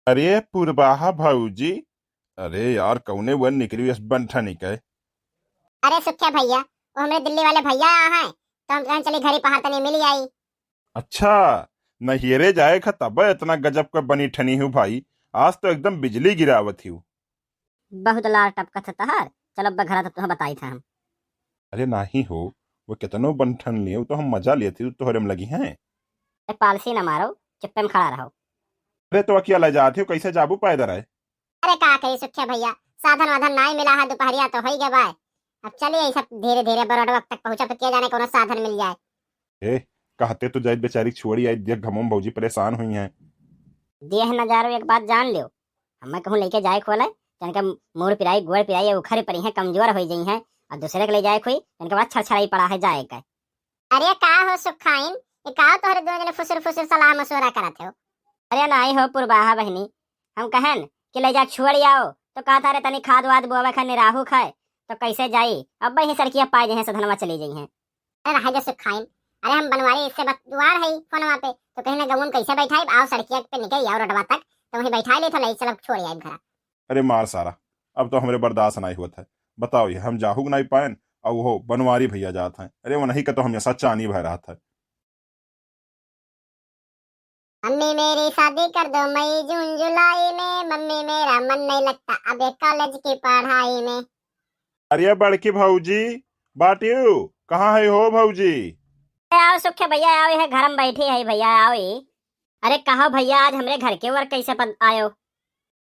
अरे पुरबाहा भाऊजी। अरे यार कौने वन निकली इस बंठा निकले। अरे सुख्या भैया, वो हमरे दिल्ली वाले भैया आए हैं तो हम कहें चली घरी पहाड़ तनी मिली आई। अच्छा, नहियरे जाए खा तब इतना गजब का बनी ठनी हूँ भाई। आज तो एकदम बिजली गिरावत हूँ। बहुत लार टपका था तहार। चलो बघरा तो तुम्हें बताई था हम। अरे नाही हो, वो कितनो बंठन लिए तो हम मजा लिए थे, तोहरे में लगी हैं। पालसी न मारो, चुप्पे में खड़ा रहो। अरे तो अकेला जाते हो, कैसे जाबू पैदल है। अरे का कही सुख्या भैया, साधन वाधन नहीं मिला है, दोपहरिया तो हो ही गए बाय। अब चलिए ये सब धीरे धीरे बरोड वक्त तक पहुंचा तो किया जाने कोनो साधन मिल जाए। ए कहते तो जाए बेचारी छोड़ी आई, देख घमम भौजी परेशान हुई हैं। देह नजारो एक बात जान लियो, हमें कहूँ लेके जाए खोले इनका मुड़ पिराई गोड़ पिराई उखर पड़ी है, कमजोर हो गई है और दूसरे के ले जाए कोई इनके बाद छड़छड़ाई पड़ा है जाए का। अरे का हो सुखाइन, ये का तोहरे दोनों जने फुसुर फुसुर सलाह मशवरा करत हो। अरे नहीं हो पुरबाहा बहनी, हम कहन कि ले जा छोड़ आओ तो कहा था रे तनी खाद वाद बोवे खा निराहू खाए तो कैसे जाई। अब भाई सड़किया पाए जहे सधनवा चली गई हैं। अरे रहा जा सुखाइन, अरे हम बनवारी इससे बतवार है फोनवा पे तो कहीं ना गवन कैसे बैठाई आओ सड़किया पे निकल आओ रोडवा तक तो वहीं बैठा ले तो ले चल छोड़ आई घर। अरे मार सारा, अब तो हमारे बर्दाश्त नहीं होता है। बताओ ये हम जाहू नहीं पाए और वो बनवारी भैया जात हैं। अरे वो नहीं का तो हम सच्चा नहीं भय रहा था। मम्मी मेरी शादी कर दो मई जून जुलाई में, मम्मी मेरा मन नहीं लगता अब ये कॉलेज की पढ़ाई में। अरे बड़की भौजी, बाटियो कहाँ है हो भौजी। आओ सुखे भैया आओ, ये घर में बैठी है भैया आओ ये। अरे कहो भैया आज हमरे घर के वर कैसे आयो।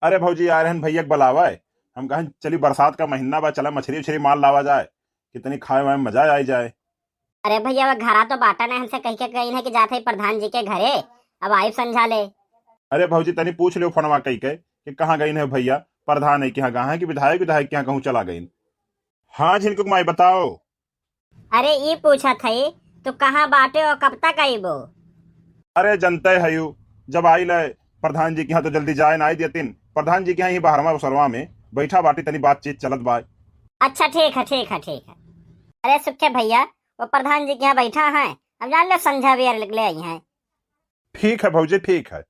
अरे भौजी आ रहे हैं भैया बुलावा है। हम कहें चली बरसात का महीना बा, चला मछली उछली माल लावा जाए, कितनी खाए वाए में मजा आ जाए। अरे भैया वो घरा तो बाटा ने हमसे कह के कही है कि जाते प्रधान जी के घरे, अब आई समझा ले। अरे भौजी तनी पूछ लो फोनवा कही के कि कहाँ गई है भैया, प्रधान है कि यहाँ कहाँ है कि विधायक विधायक यहाँ कहूँ चला गई। हाँ झिनको माई बताओ। अरे ये पूछा था तो कहाँ बाटे और कब तक आई वो। अरे जनते है यू, जब आई ले प्रधान जी के यहाँ तो जल्दी जाए ना आई देतीन। प्रधान जी के यहाँ ही बाहरवा सरवा में बैठा बाटी, तनी बातचीत चलत बा। अच्छा ठीक है ठीक है ठीक है। अरे सुखे भैया वो प्रधान जी के यहाँ बैठा है, अब जान लो संझा भी ले आई है। ठीक है भौजी ठीक है।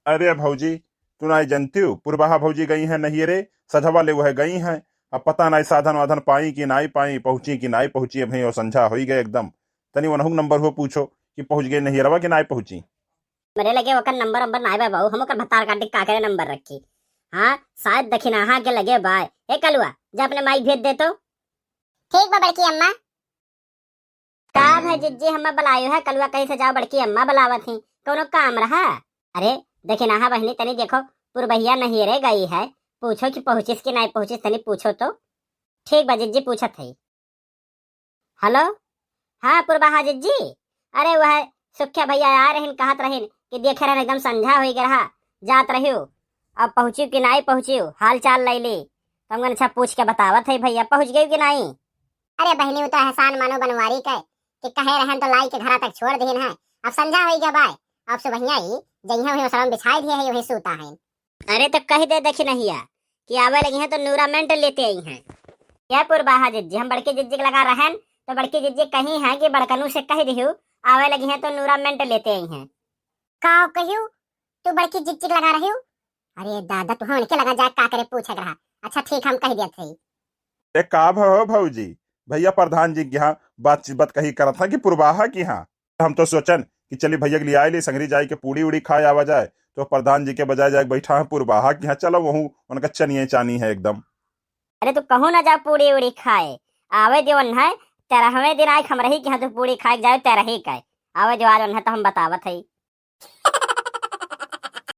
अरे भौजी तू ना जानती हो, पुरबाहा भौजी गई हैं नहीं रे, सझवा ले वह गई हैं। अब पता नहीं साधन वाधन पाई कि नहीं पाई, पहुंची कि नहीं पहुंची। अब और संझा हो ही गए एकदम। तनी वनहु नंबर हो पूछो कि पहुंच गए नहीं रवा कि नहीं पहुंची। मेरे लगे वकर नंबर नंबर ना बा बाबू, हम ओकर भतार काटी का करे नंबर रखी। हाँ शायद दखिना हाँ के लगे बाय। ए कलुआ जा अपने माइक भेज दे तो। ठीक बा बड़की अम्मा। का है जिज्जी हम्मा बुलायो है, कलुआ कहीं से जाओ बड़की अम्मा बुलावत थी, कोनो काम रहा। अरे देखिना हाँ बहनी तनी देखो पुरबहिया नहीं रे गई है, पूछो कि पहुंचिस कि नहीं पहुंचिस, तनी पूछो तो। ठीक बा जिज्जी पूछत है। हेलो हाँ पुरबहा जिज्जी, अरे वह सुख्या भैया आ रहे कहत रहे कि देखे रहे एकदम संझा हो रहा जात रही, अब पहुंची कि नहीं पहुंची हाल चाल ले ली तुमगन। अच्छा पूछ के बतावत है भैया पहुंच गई कि नहीं। अरे बहनी वो तो एहसान मानो बनवारी के कि कहे रहन तो लाई के घर तक छोड़ दीन है, अब संझा हो गया बाय। अब सुबह ही जइहा वही सलम बिछाई दिए है वही सूता है। अरे तो कह दे देखी नहीं कि आवे लगी है तो नूरामेंट लेते आई हैं। क्या पुरबाहा जिज्जी हम बड़की जिज्जी लगा रहन तो बड़की जिज्जी कही है कि बड़कनू से कह दिहू आवे लगी है तो नूरामेंट लेते आई हैं। का कहियो तू बड़की जिज्जी लगा रही हो। अरे दादा तू हम उनके लगा जा का करे पूछ रहा। अच्छा ठीक हम कह दिया थे। एक का हो भौजी, भैया प्रधान जी के यहाँ बात कही करा था कि पुरबाहा की यहाँ। हम तो सोचन कि चलिए भैया के लिए आए ली संगरी जाए के पूड़ी उड़ी खाए आवा जाए, तो प्रधान जी के बजाय जाए बैठा है पुरबाहा के यहाँ। चलो वहू उनका चनिए चानी है एकदम। अरे तू कहूँ ना जा पूड़ी उड़ी खाए, आवे देवन है 13वें दिन आई खमरही के यहाँ तो पूड़ी खाए जाए 13 ही का आवे जो आज है तो हम बतावत है।